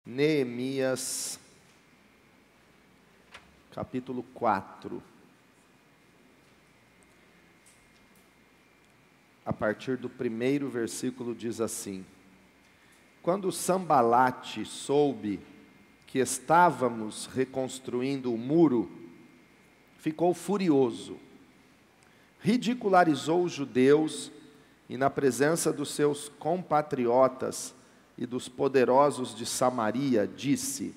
Neemias, capítulo 4. A partir do primeiro versículo diz assim: Quando Sambalate soube que estávamos reconstruindo o muro, ficou furioso, ridicularizou os judeus e, na presença dos seus compatriotas e dos poderosos de Samaria, disse: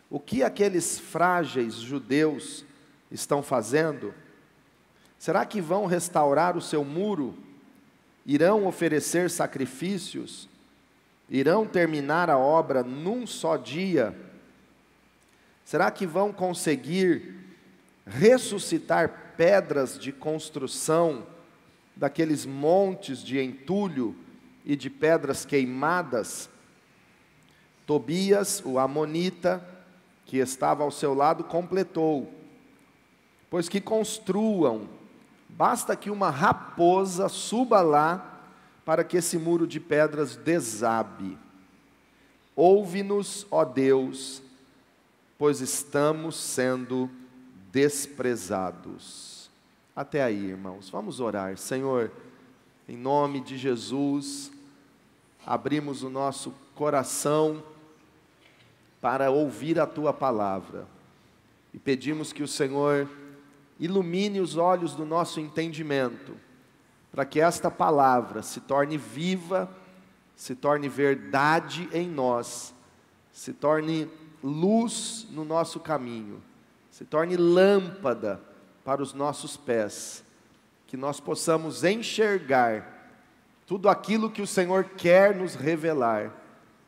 O que aqueles frágeis judeus estão fazendo? Será que vão restaurar o seu muro? Irão oferecer sacrifícios? Irão terminar a obra num só dia? Será que vão conseguir ressuscitar pedras de construção daqueles montes de entulho e de pedras queimadas? Tobias, o amonita, que estava ao seu lado, completou: Pois que construam, basta que uma raposa suba lá para que esse muro de pedras desabe. Ouve-nos, ó Deus, pois estamos sendo desprezados. Até aí, irmãos, vamos orar. Senhor, em nome de Jesus, abrimos o nosso coração para ouvir a Tua palavra e pedimos que o Senhor ilumine os olhos do nosso entendimento, para que esta palavra se torne viva, se torne verdade em nós, se torne luz no nosso caminho, se torne lâmpada para os nossos pés, que nós possamos enxergar tudo aquilo que o Senhor quer nos revelar,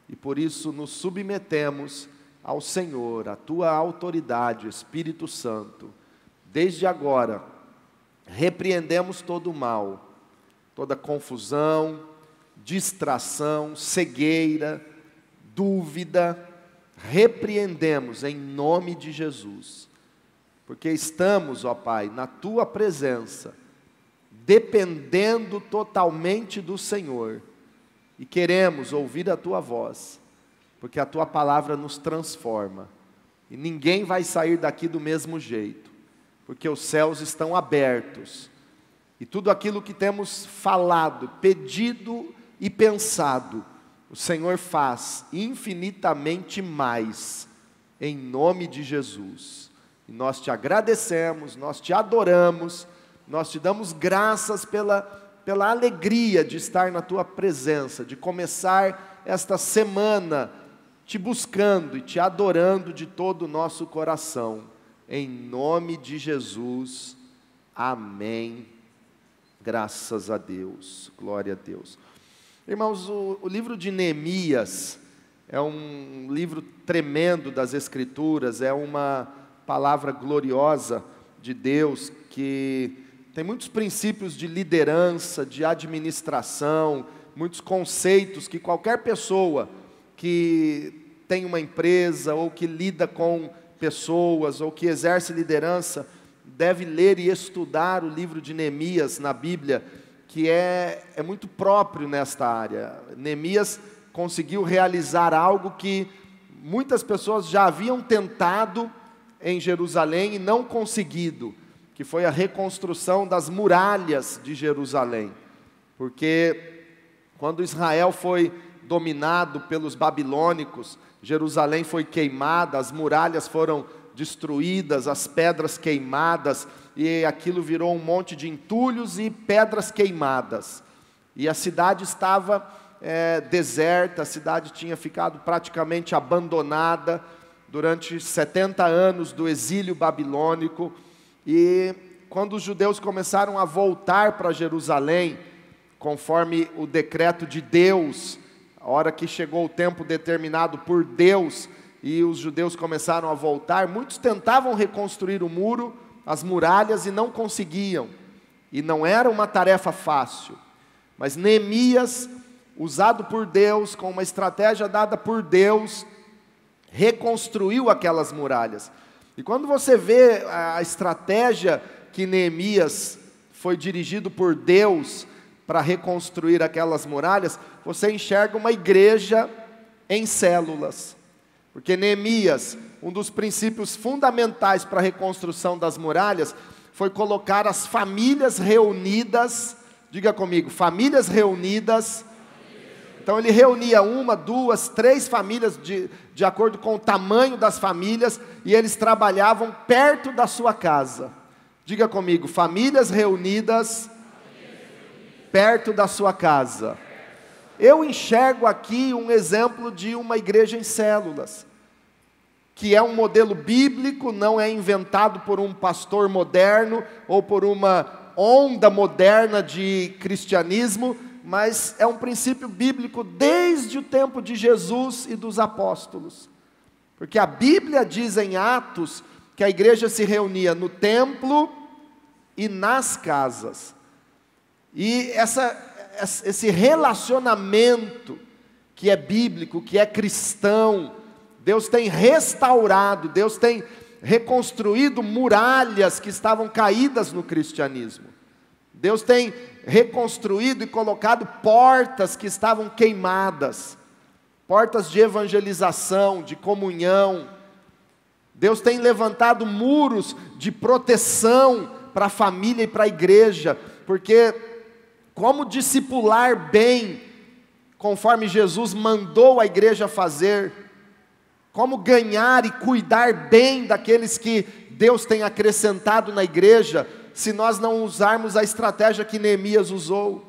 e por isso nos submetemos ao Senhor, à Tua autoridade, Espírito Santo. Desde agora, repreendemos todo o mal, toda confusão, distração, cegueira, dúvida, repreendemos em nome de Jesus, porque estamos, ó Pai, na Tua presença, dependendo totalmente do Senhor, e queremos ouvir a Tua voz, porque a Tua palavra nos transforma, e ninguém vai sair daqui do mesmo jeito, porque os céus estão abertos, e tudo aquilo que temos falado, pedido e pensado, o Senhor faz infinitamente mais, em nome de Jesus. E nós te agradecemos, nós te adoramos, nós te damos graças pela alegria de estar na Tua presença, de começar esta semana te buscando e te adorando de todo o nosso coração. Em nome de Jesus, amém. Graças a Deus, glória a Deus. Irmãos, o livro de Neemias é um livro tremendo das Escrituras, é uma palavra gloriosa de Deus, que tem muitos princípios de liderança, de administração, muitos conceitos que qualquer pessoa que tem uma empresa, ou que lida com pessoas, ou que exerce liderança, deve ler e estudar o livro de Neemias na Bíblia, que é muito próprio nesta área. Neemias conseguiu realizar algo que muitas pessoas já haviam tentado em Jerusalém e não conseguido, que foi a reconstrução das muralhas de Jerusalém, porque quando Israel foi dominado pelos babilônicos, Jerusalém foi queimada, as muralhas foram destruídas, as pedras queimadas, e aquilo virou um monte de entulhos e pedras queimadas, e a cidade estava deserta, a cidade tinha ficado praticamente abandonada durante 70 anos do exílio babilônico. E quando os judeus começaram a voltar para Jerusalém, conforme o decreto de Deus, a hora que chegou o tempo determinado por Deus, e os judeus começaram a voltar, muitos tentavam reconstruir o muro, as muralhas, e não conseguiam, e não era uma tarefa fácil, mas Neemias, usado por Deus, com uma estratégia dada por Deus, reconstruiu aquelas muralhas. E quando você vê a estratégia que Neemias foi dirigido por Deus para reconstruir aquelas muralhas, você enxerga uma igreja em células. Porque Neemias, um dos princípios fundamentais para a reconstrução das muralhas, foi colocar as famílias reunidas, diga comigo, famílias reunidas. Então ele reunia 1, 2, 3 famílias, de acordo com o tamanho das famílias, e eles trabalhavam perto da sua casa. Diga comigo, famílias reunidas perto da sua casa. Eu enxergo aqui um exemplo de uma igreja em células, que é um modelo bíblico, não é inventado por um pastor moderno, ou por uma onda moderna de cristianismo, mas é um princípio bíblico desde o tempo de Jesus e dos apóstolos. Porque a Bíblia diz em Atos que a igreja se reunia no templo e nas casas. E esse relacionamento que é bíblico, que é cristão, Deus tem restaurado, Deus tem reconstruído muralhas que estavam caídas no cristianismo. Deus tem reconstruído e colocado portas que estavam queimadas, portas de evangelização, de comunhão. Deus tem levantado muros de proteção para a família e para a igreja, porque como discipular bem, conforme Jesus mandou a igreja fazer, como ganhar e cuidar bem daqueles que Deus tem acrescentado na igreja, se nós não usarmos a estratégia que Neemias usou.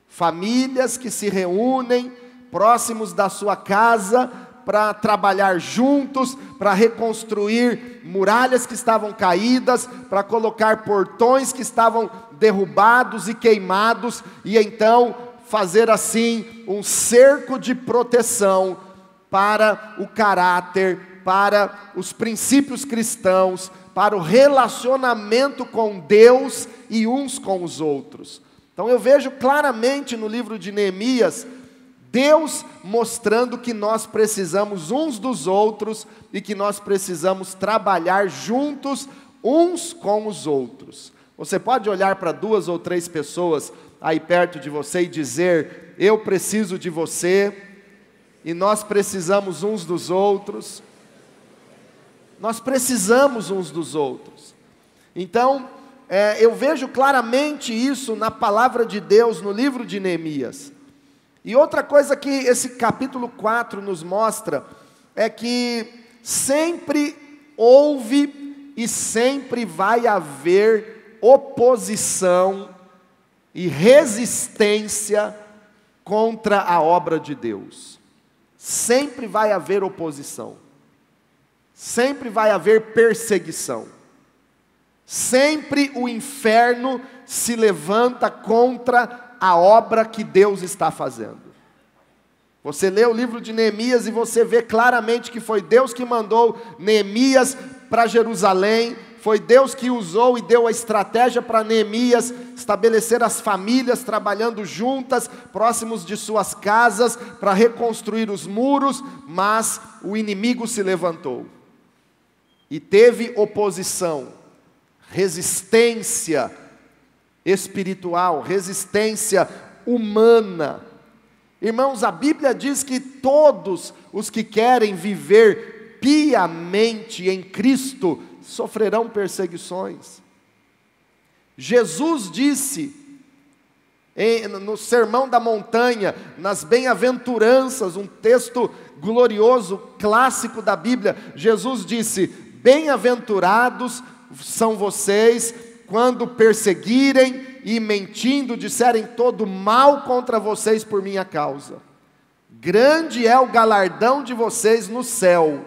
Famílias que se reúnem próximos da sua casa para trabalhar juntos, para reconstruir muralhas que estavam caídas, para colocar portões que estavam derrubados e queimados, e então fazer assim um cerco de proteção para o caráter, para os princípios cristãos, para o relacionamento com Deus e uns com os outros. Então eu vejo claramente no livro de Neemias, Deus mostrando que nós precisamos uns dos outros e que nós precisamos trabalhar juntos uns com os outros. Você pode olhar para 2 ou 3 pessoas aí perto de você e dizer: eu preciso de você, e nós precisamos uns dos outros. Nós precisamos uns dos outros. Então, eu vejo claramente isso na palavra de Deus, no livro de Neemias. E outra coisa que esse capítulo 4 nos mostra, é que sempre houve e sempre vai haver oposição e resistência contra a obra de Deus. Sempre vai haver oposição. Sempre vai haver perseguição. Sempre o inferno se levanta contra a obra que Deus está fazendo. Você lê o livro de Neemias e você vê claramente que foi Deus que mandou Neemias para Jerusalém, foi Deus que usou e deu a estratégia para Neemias estabelecer as famílias trabalhando juntas, próximos de suas casas, para reconstruir os muros, mas o inimigo se levantou. E teve oposição, resistência espiritual, resistência humana. Irmãos, a Bíblia diz que todos os que querem viver piamente em Cristo sofrerão perseguições. Jesus disse no Sermão da Montanha, nas Bem-aventuranças, um texto glorioso, clássico da Bíblia, Jesus disse: bem-aventurados são vocês quando perseguirem e mentindo disserem todo mal contra vocês por minha causa. Grande é o galardão de vocês no céu,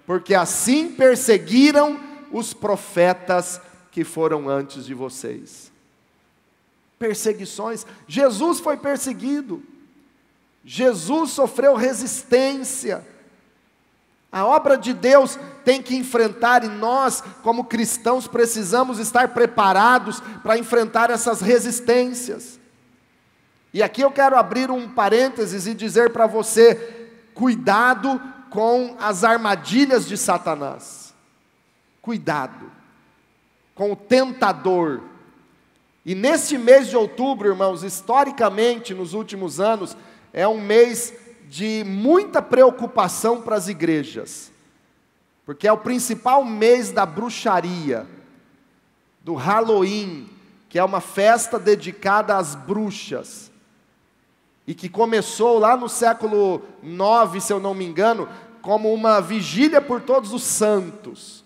porque assim perseguiram os profetas que foram antes de vocês. Perseguições. Jesus foi perseguido. Jesus sofreu resistência. A obra de Deus tem que enfrentar, e nós, como cristãos, precisamos estar preparados para enfrentar essas resistências. E aqui eu quero abrir um parênteses e dizer para você: cuidado com as armadilhas de Satanás. Cuidado com o tentador. E neste mês de outubro, irmãos, historicamente, nos últimos anos, é um mês de muita preocupação para as igrejas, porque é o principal mês da bruxaria, do Halloween, que é uma festa dedicada às bruxas, e que começou lá no século IX, se eu não me engano, como uma vigília por todos os santos,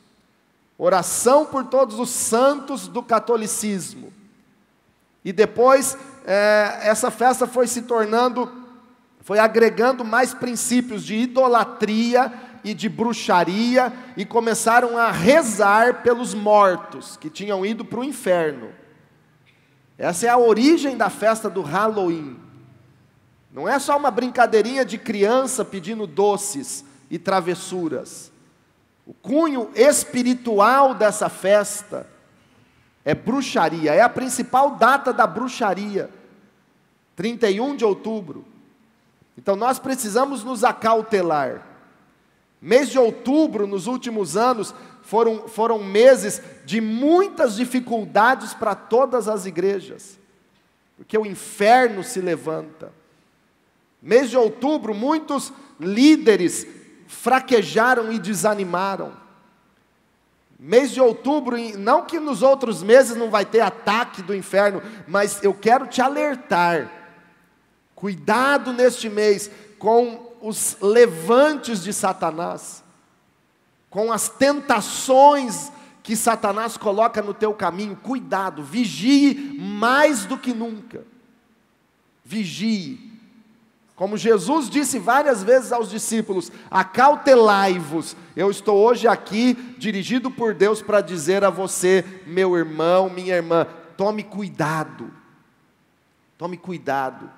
oração por todos os santos do catolicismo. E depois, essa festa foi agregando mais princípios de idolatria e de bruxaria, e começaram a rezar pelos mortos, que tinham ido para o inferno. Essa é a origem da festa do Halloween. Não é só uma brincadeirinha de criança pedindo doces e travessuras. O cunho espiritual dessa festa é bruxaria, é a principal data da bruxaria, 31 de outubro. Então nós precisamos nos acautelar. Mês de outubro, nos últimos anos, foram meses de muitas dificuldades para todas as igrejas, porque o inferno se levanta. Mês de outubro, muitos líderes fraquejaram e desanimaram. Mês de outubro, não que nos outros meses não vai ter ataque do inferno, mas eu quero te alertar, cuidado neste mês com os levantes de Satanás, com as tentações que Satanás coloca no teu caminho. Cuidado, vigie mais do que nunca, vigie. Como Jesus disse várias vezes aos discípulos, acautelai-vos. Eu estou hoje aqui, dirigido por Deus, para dizer a você, meu irmão, minha irmã, tome cuidado, tome cuidado.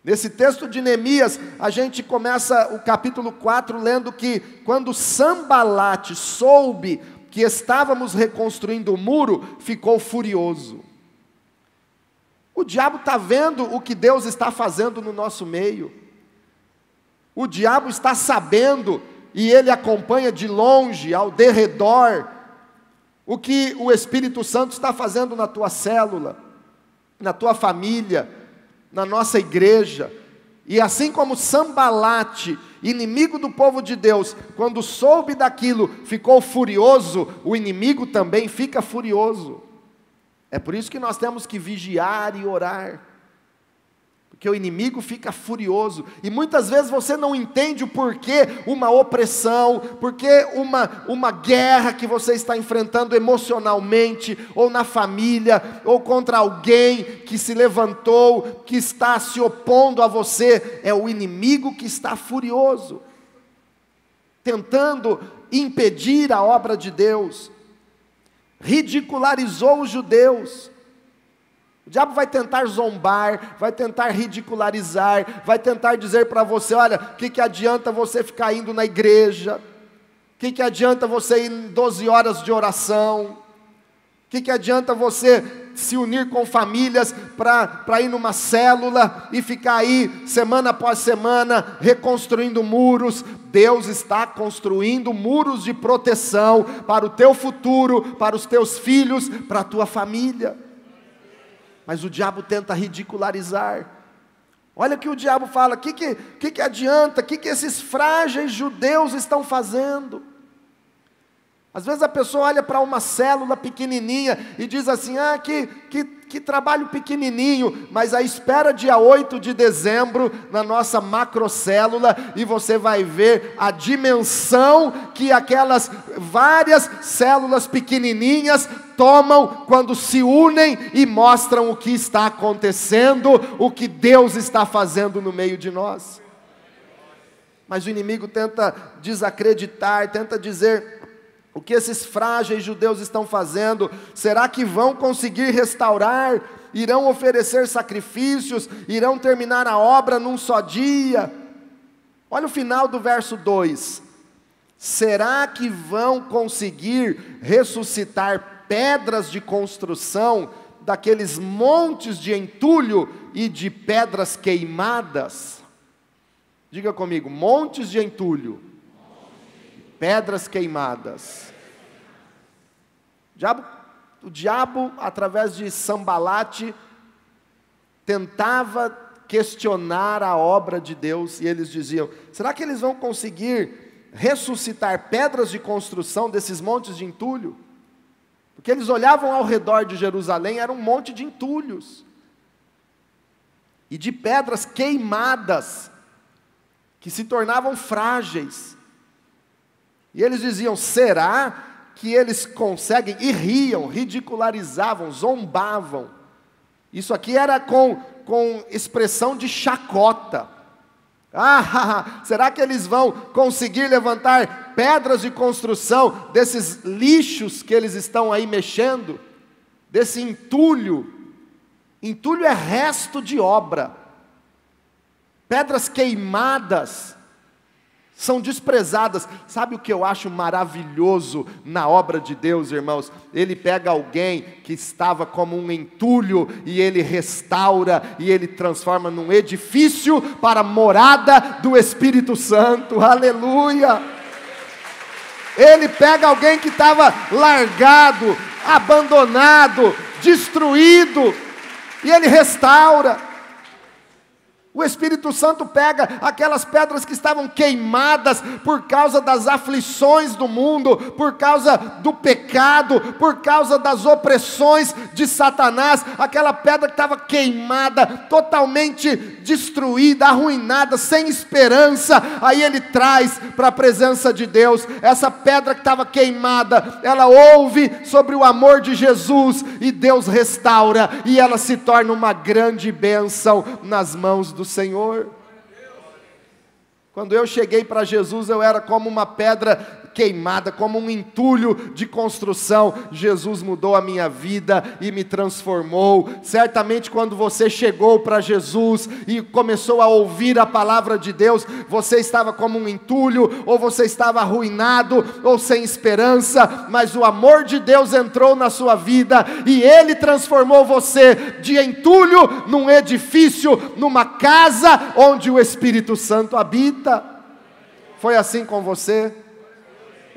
Nesse texto de Neemias, a gente começa o capítulo 4 lendo que quando Sambalate soube que estávamos reconstruindo o muro, ficou furioso. O diabo está vendo o que Deus está fazendo no nosso meio. O diabo está sabendo, e ele acompanha de longe, ao derredor, o que o Espírito Santo está fazendo na tua célula, na tua família, na nossa igreja. E assim como Sambalate, inimigo do povo de Deus, quando soube daquilo, ficou furioso, o inimigo também fica furioso. É por isso que nós temos que vigiar e orar, porque o inimigo fica furioso, e muitas vezes você não entende o porquê uma opressão, porquê uma guerra que você está enfrentando emocionalmente, ou na família, ou contra alguém que se levantou, que está se opondo a você. É o inimigo que está furioso, tentando impedir a obra de Deus. Ridicularizou os judeus. O diabo vai tentar zombar, vai tentar ridicularizar, vai tentar dizer para você, olha, o que adianta você ficar indo na igreja? O que adianta você ir em 12 horas de oração? O que adianta você se unir com famílias para ir numa célula e ficar aí semana após semana reconstruindo muros? Deus está construindo muros de proteção para o teu futuro, para os teus filhos, para a tua família. Mas o diabo tenta ridicularizar. Olha o que o diabo fala, o que adianta, o que esses frágeis judeus estão fazendo? Às vezes a pessoa olha para uma célula pequenininha e diz assim, que trabalho pequenininho, mas a espera dia 8 de dezembro na nossa macrocélula, e você vai ver a dimensão que aquelas várias células pequenininhas tomam quando se unem e mostram o que está acontecendo, o que Deus está fazendo no meio de nós. Mas o inimigo tenta desacreditar, tenta dizer, o que esses frágeis judeus estão fazendo? Será que vão conseguir restaurar? Irão oferecer sacrifícios? Irão terminar a obra num só dia? Olha o final do verso 2. Será que vão conseguir ressuscitar pedras de construção daqueles montes de entulho e de pedras queimadas? Diga comigo, montes de entulho, pedras queimadas. O diabo, através de Sambalate, tentava questionar a obra de Deus, e eles diziam: será que eles vão conseguir ressuscitar pedras de construção desses montes de entulho? Porque eles olhavam ao redor de Jerusalém, era um monte de entulhos, e de pedras queimadas, que se tornavam frágeis, e eles diziam: será que eles conseguem? E riam, ridicularizavam, zombavam. Isso aqui era com expressão de chacota. Será que eles vão conseguir levantar pedras de construção desses lixos que eles estão aí mexendo? Desse entulho. Entulho é resto de obra. Pedras queimadas são desprezadas. Sabe o que eu acho maravilhoso na obra de Deus, irmãos? Ele pega alguém que estava como um entulho e ele restaura e ele transforma num edifício para a morada do Espírito Santo. Aleluia! Ele pega alguém que estava largado, abandonado, destruído, e ele restaura. O Espírito Santo pega aquelas pedras que estavam queimadas por causa das aflições do mundo, por causa do pecado, por causa das opressões de Satanás, aquela pedra que estava queimada, totalmente destruída, arruinada, sem esperança. Aí ele traz para a presença de Deus essa pedra que estava queimada, ela ouve sobre o amor de Jesus e Deus restaura, e ela se torna uma grande bênção nas mãos do Senhor. Quando eu cheguei para Jesus, eu era como uma pedra queimada, como um entulho de construção. Jesus mudou a minha vida e me transformou. Certamente quando você chegou para Jesus e começou a ouvir a palavra de Deus, você estava como um entulho, ou você estava arruinado, ou sem esperança, mas o amor de Deus entrou na sua vida, e Ele transformou você de entulho num edifício, numa casa onde o Espírito Santo habita. Foi assim com você?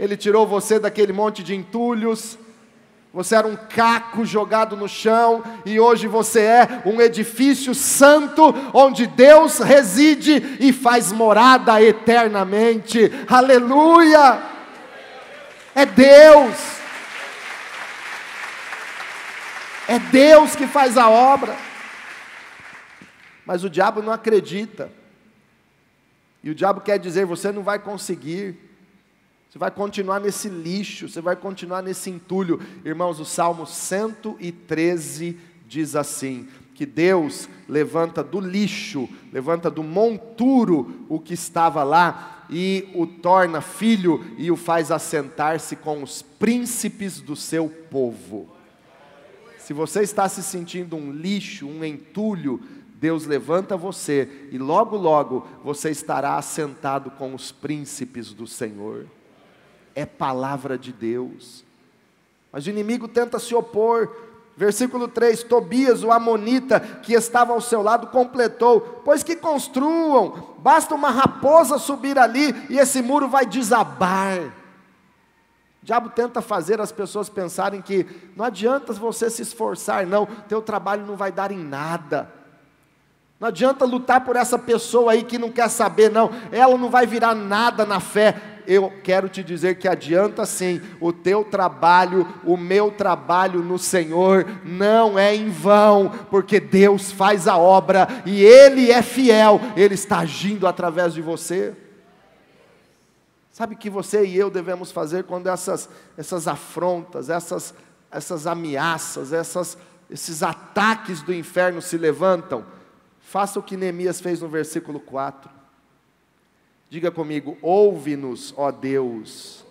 Ele tirou você daquele monte de entulhos. Você era um caco jogado no chão, e hoje você é um edifício santo, onde Deus reside e faz morada eternamente. Aleluia! É Deus. É Deus que faz a obra. Mas o diabo não acredita. E o diabo quer dizer: você não vai conseguir. Você vai continuar nesse lixo, você vai continuar nesse entulho. Irmãos, o Salmo 113 diz assim: que Deus levanta do lixo, levanta do monturo o que estava lá, e o torna filho, e o faz assentar-se com os príncipes do seu povo. Se você está se sentindo um lixo, um entulho, Deus levanta você, e logo logo você estará assentado com os príncipes do Senhor. É palavra de Deus. Mas o inimigo tenta se opor. Versículo 3: Tobias, o amonita, que estava ao seu lado, completou: pois que construam, basta uma raposa subir ali, e esse muro vai desabar. O diabo tenta fazer as pessoas pensarem que não adianta você se esforçar, não, teu trabalho não vai dar em nada. Não adianta lutar por essa pessoa aí que não quer saber, não, ela não vai virar nada na fé. Eu quero te dizer que adianta sim. O teu trabalho, o meu trabalho no Senhor não é em vão, porque Deus faz a obra, e Ele é fiel, Ele está agindo através de você. Sabe o que você e eu devemos fazer quando essas afrontas, essas ameaças, esses ataques do inferno se levantam? Faça o que Neemias fez no versículo 4. Diga comigo: ouve-nos, ó Deus.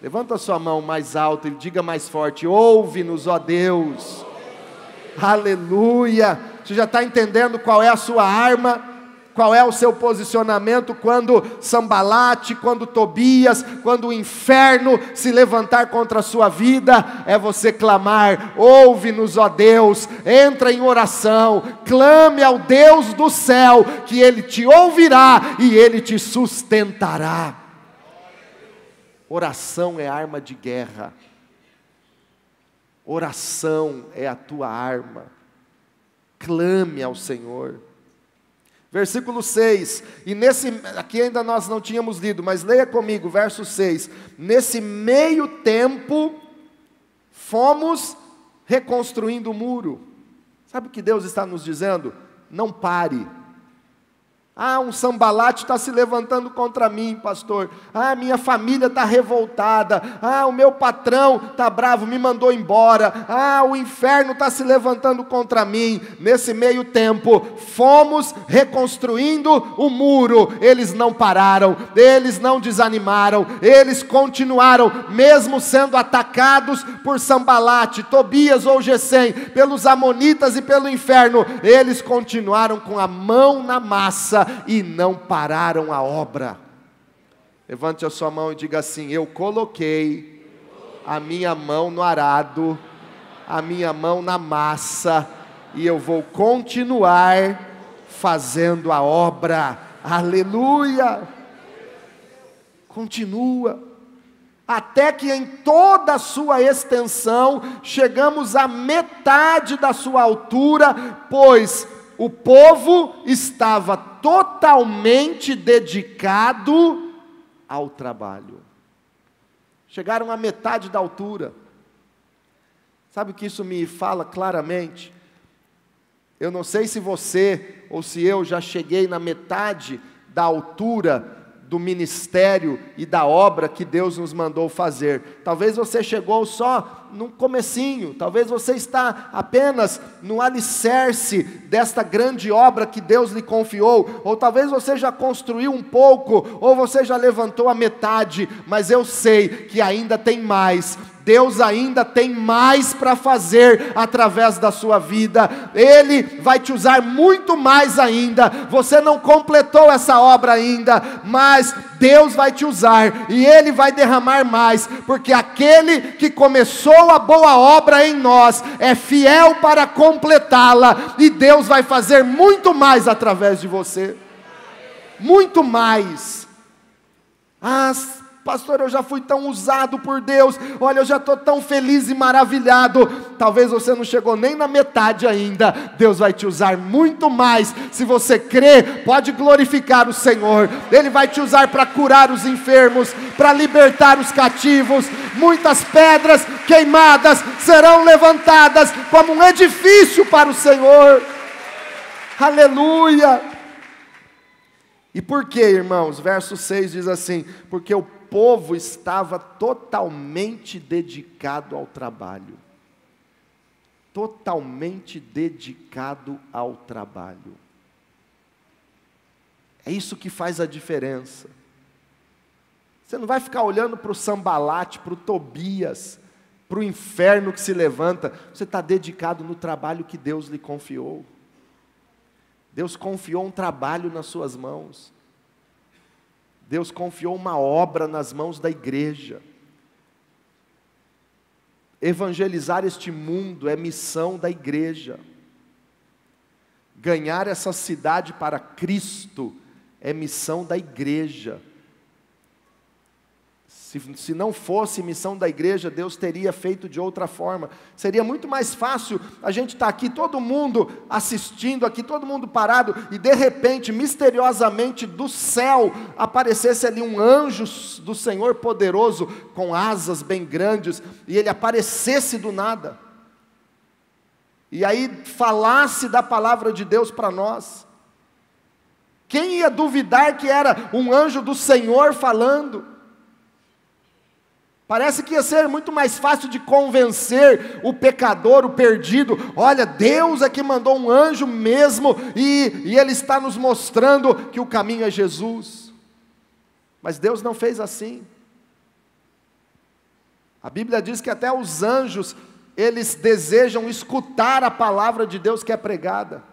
Levanta a sua mão mais alto e diga mais forte: ouve-nos, ó Deus. Aleluia. Você já está entendendo qual é a sua arma? Qual é o seu posicionamento quando Sambalate, quando Tobias, quando o inferno se levantar contra a sua vida? É você clamar: ouve-nos, ó Deus. Entra em oração, clame ao Deus do céu, que Ele te ouvirá e Ele te sustentará. Oração é arma de guerra. Oração é a tua arma. Clame ao Senhor. Versículo 6, e aqui ainda nós não tínhamos lido, mas leia comigo, verso 6. Nesse meio tempo, fomos reconstruindo o muro. Sabe o que Deus está nos dizendo? Não pare. Um Sambalate está se levantando contra mim, pastor. Minha família está revoltada. O meu patrão está bravo, me mandou embora. O inferno está se levantando contra mim. Nesse meio tempo, fomos reconstruindo o muro. Eles não pararam, eles não desanimaram, eles continuaram, mesmo sendo atacados por Sambalate, Tobias ou Gesem, pelos amonitas e pelo inferno. Eles continuaram com a mão na massa e não pararam a obra. Levante a sua mão e diga assim: eu coloquei a minha mão no arado, a minha mão na massa, e eu vou continuar fazendo a obra. Aleluia! Continua, até que em toda a sua extensão chegamos à metade da sua altura, pois o povo estava totalmente dedicado ao trabalho. Chegaram à metade da altura. Sabe o que isso me fala claramente? Eu não sei se você ou se eu já cheguei na metade da altura do ministério e da obra que Deus nos mandou fazer. Talvez você chegou só no comecinho, talvez você está apenas no alicerce desta grande obra que Deus lhe confiou, ou talvez você já construiu um pouco, ou você já levantou a metade, mas eu sei que ainda tem mais. Deus ainda tem mais para fazer através da sua vida. Ele vai te usar muito mais ainda. Você não completou essa obra ainda, mas Deus vai te usar e Ele vai derramar mais, porque aquele que começou a boa obra em nós é fiel para completá-la, e Deus vai fazer muito mais através de você. Muito mais. Pastor, eu já fui tão usado por Deus, olha, eu já estou tão feliz e maravilhado. Talvez você não chegou nem na metade ainda. Deus vai te usar muito mais. Se você crê, pode glorificar o Senhor. Ele vai te usar para curar os enfermos, para libertar os cativos. Muitas pedras queimadas serão levantadas como um edifício para o Senhor. Aleluia! E por quê, irmãos? Verso 6 diz assim: porque o povo estava totalmente dedicado ao trabalho. Totalmente dedicado ao trabalho. É isso que faz a diferença. Você não vai ficar olhando para o Sambalate, para o Tobias, para o inferno que se levanta. Você está dedicado no trabalho que Deus lhe confiou. Deus confiou um trabalho nas suas mãos. Deus confiou uma obra nas mãos da igreja. Evangelizar este mundo é missão da igreja. Ganhar essa cidade para Cristo é missão da igreja. Se não fosse missão da igreja, Deus teria feito de outra forma. Seria muito mais fácil a gente estar aqui, todo mundo assistindo aqui, todo mundo parado, e de repente, misteriosamente, do céu, aparecesse ali um anjo do Senhor poderoso, com asas bem grandes, e ele aparecesse do nada. E aí falasse da palavra de Deus para nós. Quem ia duvidar que era um anjo do Senhor falando? Parece que ia ser muito mais fácil de convencer o pecador, o perdido. Olha, Deus é que mandou um anjo mesmo, e Ele está nos mostrando que o caminho é Jesus. Mas Deus não fez assim. A Bíblia diz que até os anjos, eles desejam escutar a palavra de Deus que é pregada.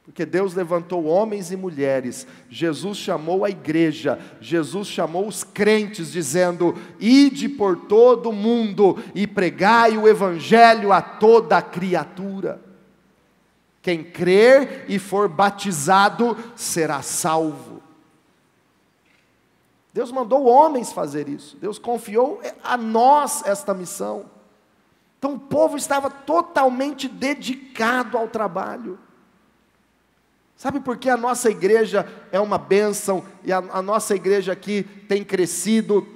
Porque Deus levantou homens e mulheres, Jesus chamou a igreja, Jesus chamou os crentes, dizendo: ide por todo o mundo e pregai o evangelho a toda a criatura. Quem crer e for batizado será salvo. Deus mandou homens fazer isso, Deus confiou a nós esta missão. Então o povo estava totalmente dedicado ao trabalho. Sabe por que a nossa igreja é uma bênção e a nossa igreja aqui tem crescido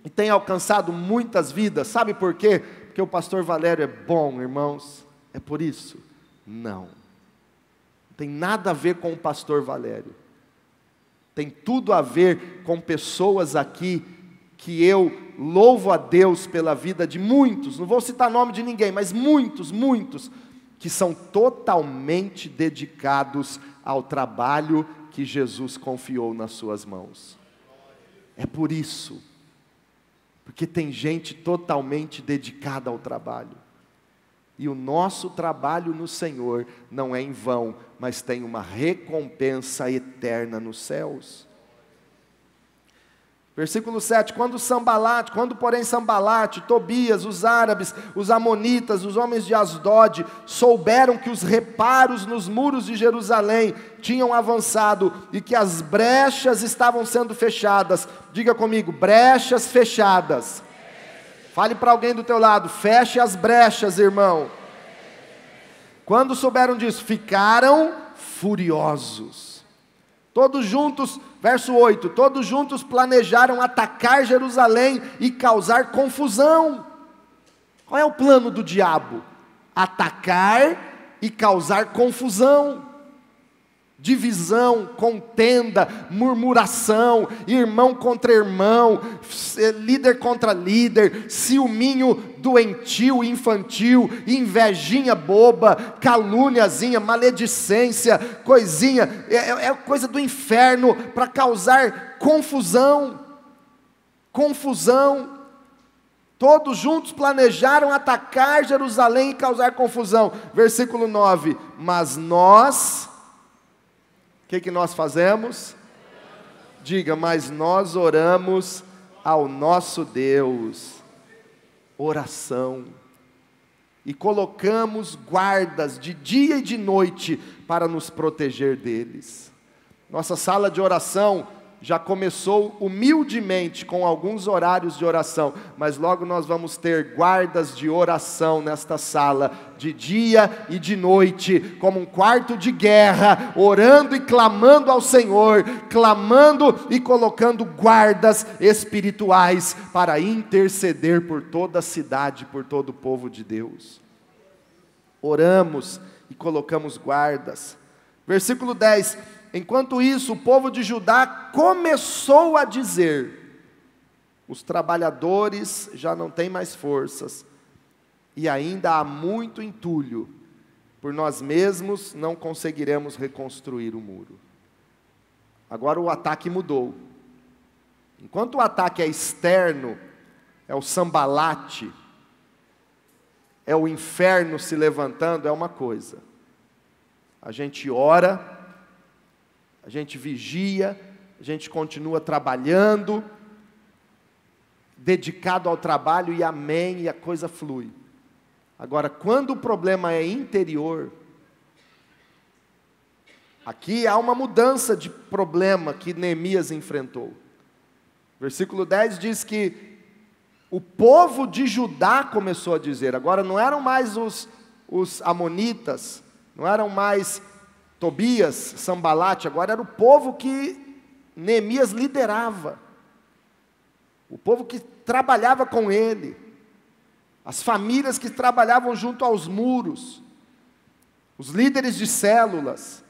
e tem alcançado muitas vidas? Sabe por quê? Porque o pastor Valério é bom, irmãos. É por isso? Não. Não tem nada a ver com o pastor Valério. Tem tudo a ver com pessoas aqui que eu louvo a Deus pela vida de muitos, não vou citar nome de ninguém, mas muitos, que são totalmente dedicados ao trabalho que Jesus confiou nas suas mãos. É por isso, porque tem gente totalmente dedicada ao trabalho, e o nosso trabalho no Senhor não é em vão, mas tem uma recompensa eterna nos céus. Versículo 7, quando porém Sambalate, Tobias, os árabes, os amonitas, os homens de Asdod, souberam que os reparos nos muros de Jerusalém tinham avançado, e que as brechas estavam sendo fechadas, diga comigo, brechas fechadas. Fale para alguém do teu lado, feche as brechas, irmão. Quando souberam disso, ficaram furiosos. Todos juntos, verso 8, todos juntos planejaram atacar Jerusalém e causar confusão. Qual é o plano do diabo? Atacar e causar confusão, divisão, contenda, murmuração, irmão contra irmão, líder contra líder, ciúminho doentio, infantil, invejinha boba, calúniazinha, maledicência, coisinha, é coisa do inferno para causar confusão. Todos juntos planejaram atacar Jerusalém e causar confusão. Versículo 9, mas nós, o que nós fazemos? Diga, mas nós oramos ao nosso Deus. Oração. E colocamos guardas de dia e de noite para nos proteger deles. Nossa sala de oração já começou humildemente com alguns horários de oração, mas logo nós vamos ter guardas de oração nesta sala, de dia e de noite, como um quarto de guerra, orando e clamando ao Senhor, clamando e colocando guardas espirituais para interceder por toda a cidade, por todo o povo de Deus. Oramos e colocamos guardas. Versículo 10, enquanto isso, o povo de Judá começou a dizer: os trabalhadores já não têm mais forças, e ainda há muito entulho, por nós mesmos não conseguiremos reconstruir o muro. Agora o ataque mudou. Enquanto o ataque é externo, é o Sambalate, é o inferno se levantando, é uma coisa. A gente ora, a gente vigia, a gente continua trabalhando, dedicado ao trabalho, e amém, e a coisa flui. Agora, quando o problema é interior, aqui há uma mudança de problema que Neemias enfrentou. Versículo 10 diz que o povo de Judá começou a dizer, agora não eram mais os amonitas, não eram mais Tobias, Sambalate, agora era o povo que Neemias liderava, o povo que trabalhava com ele, as famílias que trabalhavam junto aos muros, os líderes de células,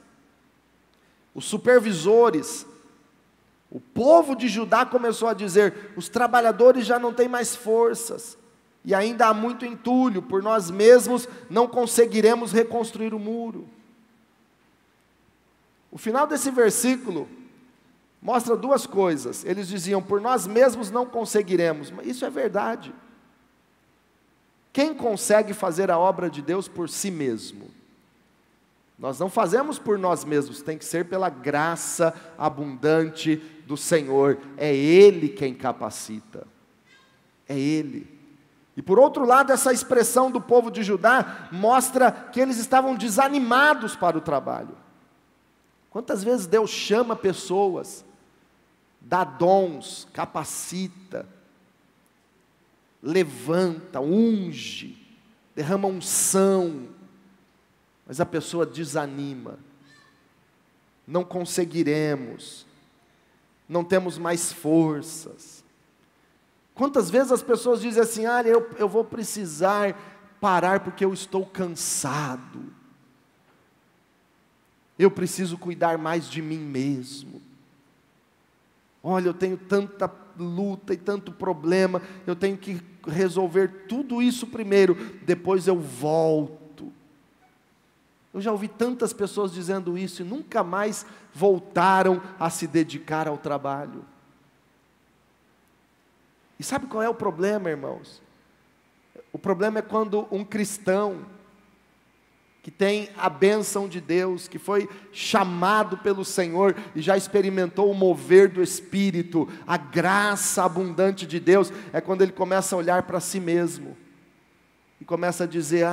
os supervisores. O povo de Judá começou a dizer: os trabalhadores já não têm mais forças, e ainda há muito entulho, por nós mesmos não conseguiremos reconstruir o muro. O final desse versículo mostra duas coisas. Eles diziam: por nós mesmos não conseguiremos, mas isso é verdade. Quem consegue fazer a obra de Deus por si mesmo? Nós não fazemos por nós mesmos, tem que ser pela graça abundante do Senhor. É Ele quem capacita, é Ele. E por outro lado, essa expressão do povo de Judá mostra que eles estavam desanimados para o trabalho. Quantas vezes Deus chama pessoas, dá dons, capacita, levanta, unge, derrama unção, mas a pessoa desanima. não conseguiremos, não temos mais forças. Quantas vezes as pessoas dizem assim: eu vou precisar parar porque eu estou cansado, eu preciso cuidar mais de mim mesmo. Olha, eu tenho tanta luta e tanto problema, eu tenho que resolver tudo isso primeiro, depois eu volto. Eu já ouvi tantas pessoas dizendo isso e nunca mais voltaram a se dedicar ao trabalho. E sabe qual é o problema, irmãos? O problema é quando um cristão, que tem a bênção de Deus, que foi chamado pelo Senhor e já experimentou o mover do Espírito, a graça abundante de Deus, é quando ele começa a olhar para si mesmo e começa a dizer: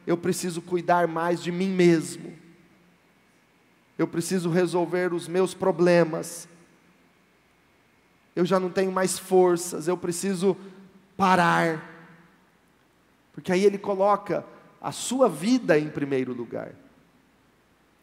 eu preciso cuidar mais de mim mesmo, eu preciso resolver os meus problemas, eu já não tenho mais forças, eu preciso parar, porque aí ele coloca a sua vida em primeiro lugar,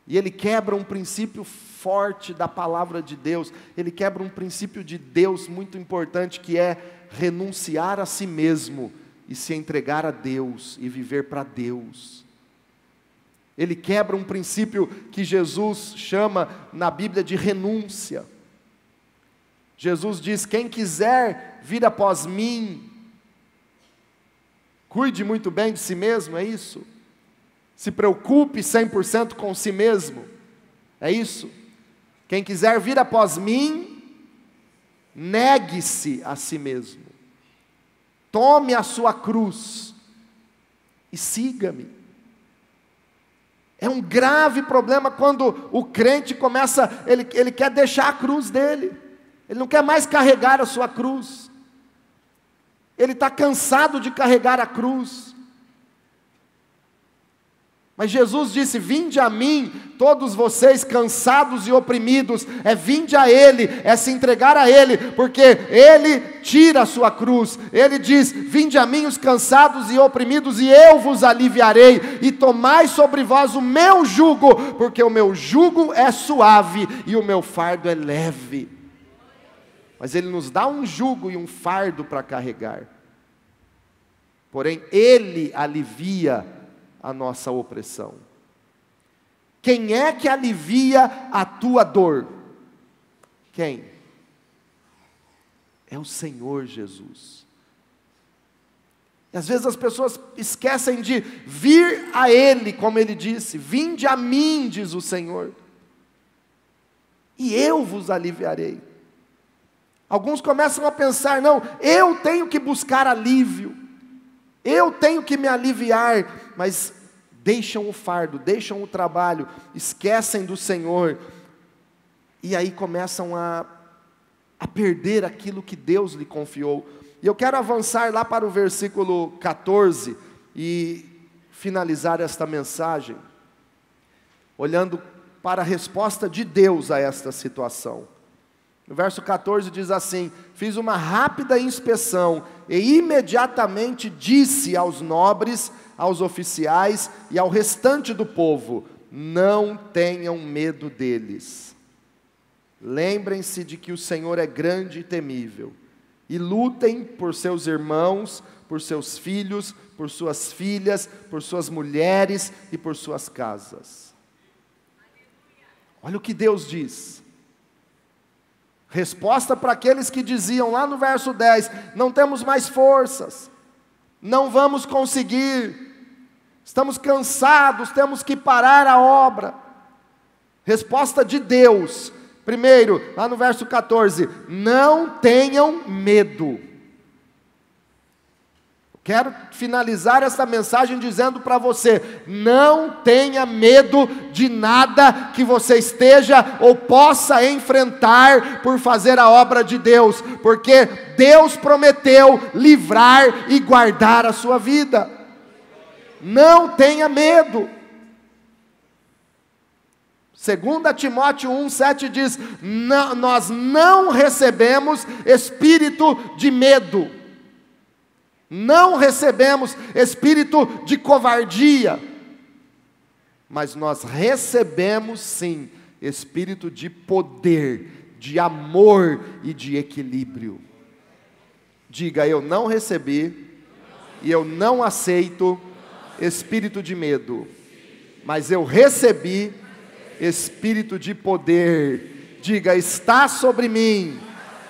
e ele quebra um princípio forte da palavra de Deus, ele quebra um princípio de Deus muito importante, que é renunciar a si mesmo, e se entregar a Deus, e viver para Deus. Ele quebra um princípio que Jesus chama na Bíblia de renúncia. Jesus diz: quem quiser vir após mim, cuide muito bem de si mesmo, é isso? Se preocupe 100% com si mesmo, é isso? Quem quiser vir após mim, negue-se a si mesmo, tome a sua cruz e siga-me. É um grave problema quando o crente começa, ele quer deixar a cruz dele, ele não quer mais carregar a sua cruz. Ele está cansado de carregar a cruz. Mas Jesus disse: vinde a mim, todos vocês cansados e oprimidos. É vinde a Ele, é se entregar a Ele, porque Ele tira a sua cruz. Ele diz: vinde a mim os cansados e oprimidos, e eu vos aliviarei. E tomai sobre vós o meu jugo, porque o meu jugo é suave e o meu fardo é leve. Mas Ele nos dá um jugo e um fardo para carregar. Porém, Ele alivia a nossa opressão. Quem é que alivia a tua dor? Quem? É o Senhor Jesus. E às vezes as pessoas esquecem de vir a Ele, como Ele disse: vinde a mim, diz o Senhor, e eu vos aliviarei. Alguns começam a pensar: não, eu tenho que buscar alívio, eu tenho que me aliviar, mas deixam o fardo, deixam o trabalho, esquecem do Senhor, e aí começam a perder aquilo que Deus lhe confiou. E eu quero avançar lá para o versículo 14, e finalizar esta mensagem, olhando para a resposta de Deus a esta situação. No verso 14 diz assim: fiz uma rápida inspeção, e imediatamente disse aos nobres, aos oficiais e ao restante do povo: não tenham medo deles. Lembrem-se de que o Senhor é grande e temível, e lutem por seus irmãos, por seus filhos, por suas filhas, por suas mulheres e por suas casas. Olha o que Deus diz. Resposta para aqueles que diziam lá no verso 10: não temos mais forças, não vamos conseguir, estamos cansados, temos que parar a obra. Resposta de Deus, primeiro, lá no verso 14: não tenham medo. Quero finalizar essa mensagem dizendo para você: não tenha medo de nada que você esteja ou possa enfrentar por fazer a obra de Deus, porque Deus prometeu livrar e guardar a sua vida. Não tenha medo. 2 Timóteo 1,7 diz: nós não recebemos espírito de medo, não recebemos espírito de covardia, mas nós recebemos sim espírito de poder, de amor e de equilíbrio. Diga: eu não recebi e eu não aceito espírito de medo, mas eu recebi espírito de poder. Diga: está sobre mim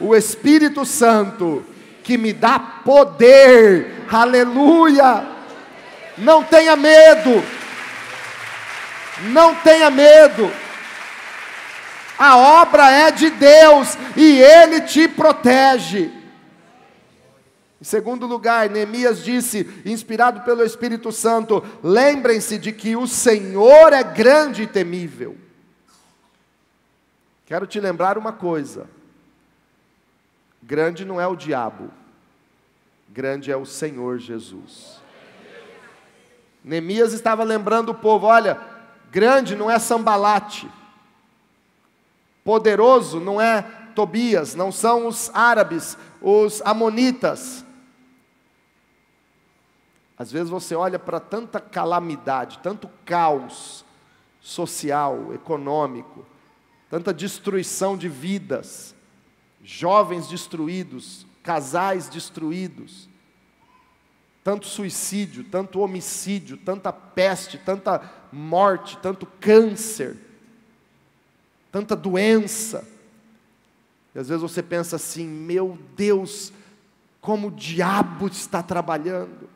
o Espírito Santo, que me dá poder. Aleluia! Não tenha medo, não tenha medo. A obra é de Deus e Ele te protege. Em segundo lugar, Neemias disse, inspirado pelo Espírito Santo: lembrem-se de que o Senhor é grande e temível. Quero te lembrar uma coisa: grande não é o diabo, grande é o Senhor Jesus. Neemias estava lembrando o povo: olha, grande não é Sambalate, poderoso não é Tobias, não são os árabes, os amonitas. Às vezes você olha para tanta calamidade, tanto caos social, econômico, tanta destruição de vidas, jovens destruídos, casais destruídos, tanto suicídio, tanto homicídio, tanta peste, tanta morte, tanto câncer, tanta doença. E às vezes você pensa assim: meu Deus, como o diabo está trabalhando.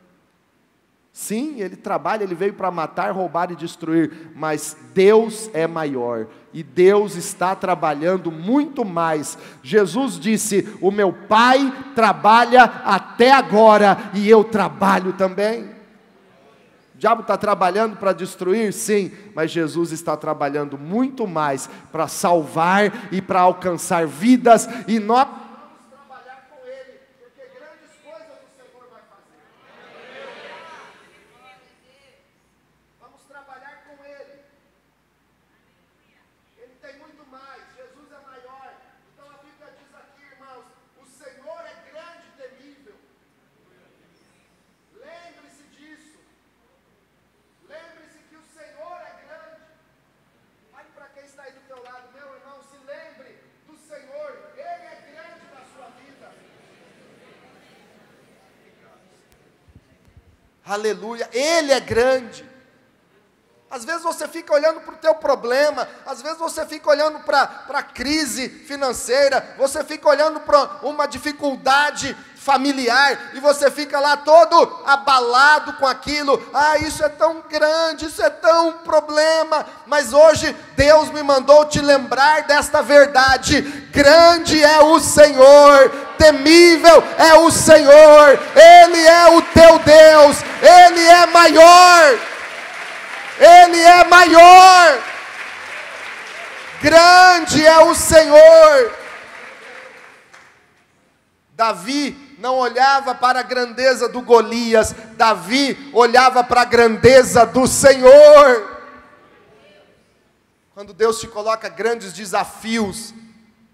Sim, ele trabalha, ele veio para matar, roubar e destruir, mas Deus é maior, e Deus está trabalhando muito mais. Jesus disse: o meu Pai trabalha até agora, e eu trabalho também. O diabo está trabalhando para destruir? Sim, mas Jesus está trabalhando muito mais para salvar e para alcançar vidas, e nós vamos trabalhar com Ele, porque grandes coisas o Senhor vai fazer. Vamos trabalhar com Ele. Ele tem muito mais, Jesus é maior. Então a Bíblia diz aqui, irmãos: o Senhor é grande e temível. Lembre-se disso. Lembre-se que o Senhor é grande. Olhe para quem está aí do teu lado: meu irmão, se lembre do Senhor, Ele é grande na sua vida. Aleluia, Ele é grande. Às vezes você fica olhando para o teu problema, às vezes você fica olhando para a crise financeira, você fica olhando para uma dificuldade familiar, e você fica lá todo abalado com aquilo. Ah, isso é tão grande, isso é tão problema. Mas hoje Deus me mandou te lembrar desta verdade: grande é o Senhor, temível é o Senhor, Ele é o teu Deus, Ele é maior. Ele é maior, grande é o Senhor. Davi não olhava para a grandeza do Golias, Davi olhava para a grandeza do Senhor. Quando Deus te coloca grandes desafios,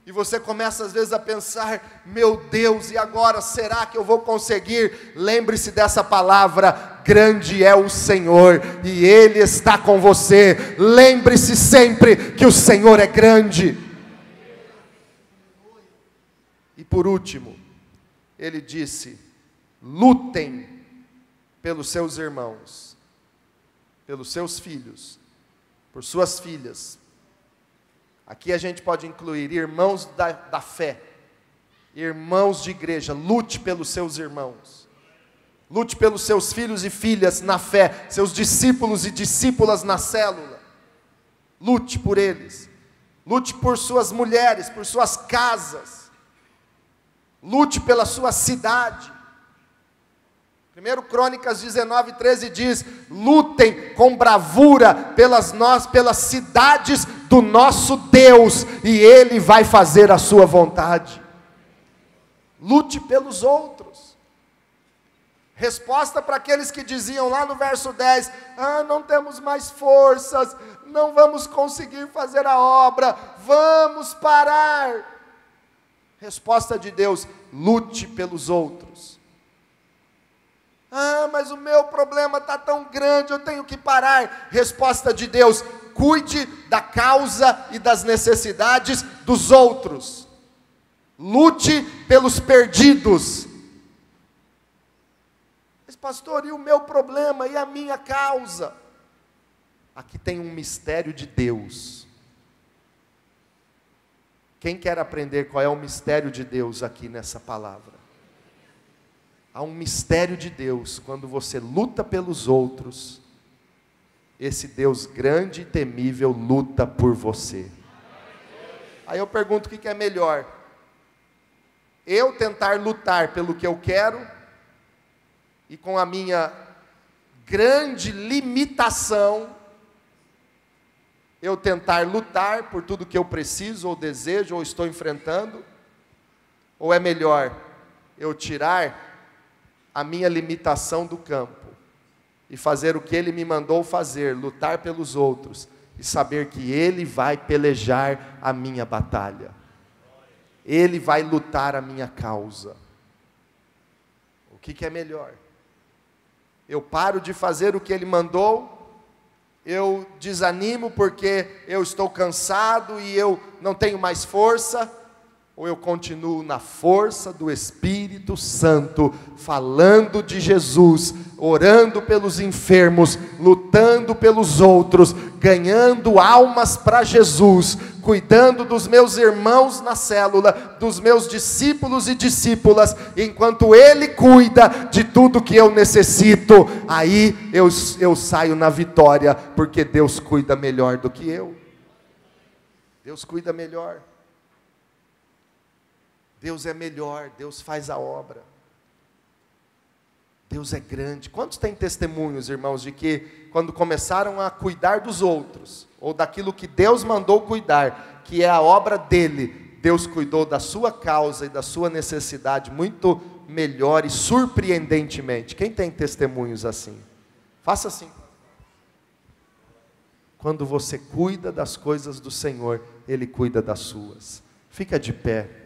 e você começa às vezes a pensar: meu Deus, e agora, será que eu vou conseguir? Lembre-se dessa palavra: grande é o Senhor, e Ele está com você. Lembre-se sempre que o Senhor é grande. E por último, Ele disse: lutem pelos seus irmãos, pelos seus filhos, por suas filhas. Aqui a gente pode incluir irmãos da fé, irmãos de igreja. Lute pelos seus irmãos, lute pelos seus filhos e filhas na fé, seus discípulos e discípulas na célula. Lute por eles, lute por suas mulheres, por suas casas, lute pela sua cidade. 1 Crônicas 19:13 diz: lutem com bravura pelas cidades do nosso Deus, e Ele vai fazer a sua vontade. Lute pelos outros. Resposta para aqueles que diziam lá no verso 10: ah, não temos mais forças, não vamos conseguir fazer a obra, vamos parar. Resposta de Deus: lute pelos outros. Ah, mas o meu problema está tão grande, eu tenho que parar. Resposta de Deus: cuide da causa e das necessidades dos outros. Lute pelos perdidos. Mas pastor, e o meu problema, e a minha causa? Aqui tem um mistério de Deus. Quem quer aprender qual é o mistério de Deus aqui nessa palavra? Há um mistério de Deus, quando você luta pelos outros, esse Deus grande e temível luta por você. Aí eu pergunto, o que é melhor? Eu tentar lutar pelo que eu quero, e com a minha grande limitação, eu tentar lutar por tudo que eu preciso, ou desejo, ou estou enfrentando? Ou é melhor eu tirar a minha limitação do campo e fazer o que Ele me mandou fazer, lutar pelos outros, e saber que Ele vai pelejar a minha batalha, Ele vai lutar a minha causa? O que é melhor? Eu paro de fazer o que Ele mandou, eu desanimo porque eu estou cansado e eu não tenho mais força, ou eu continuo na força do Espírito Santo, falando de Jesus, orando pelos enfermos, lutando pelos outros, ganhando almas para Jesus, cuidando dos meus irmãos na célula, dos meus discípulos e discípulas, enquanto Ele cuida de tudo que eu necessito, aí eu saio na vitória, porque Deus cuida melhor do que eu. Deus cuida melhor. Deus é melhor, Deus faz a obra. Deus é grande. Quantos têm testemunhos, irmãos, de que quando começaram a cuidar dos outros, ou daquilo que Deus mandou cuidar, que é a obra dele, Deus cuidou da sua causa e da sua necessidade muito melhor e surpreendentemente? Quem tem testemunhos assim? Faça assim. Quando você cuida das coisas do Senhor, Ele cuida das suas. Fica de pé.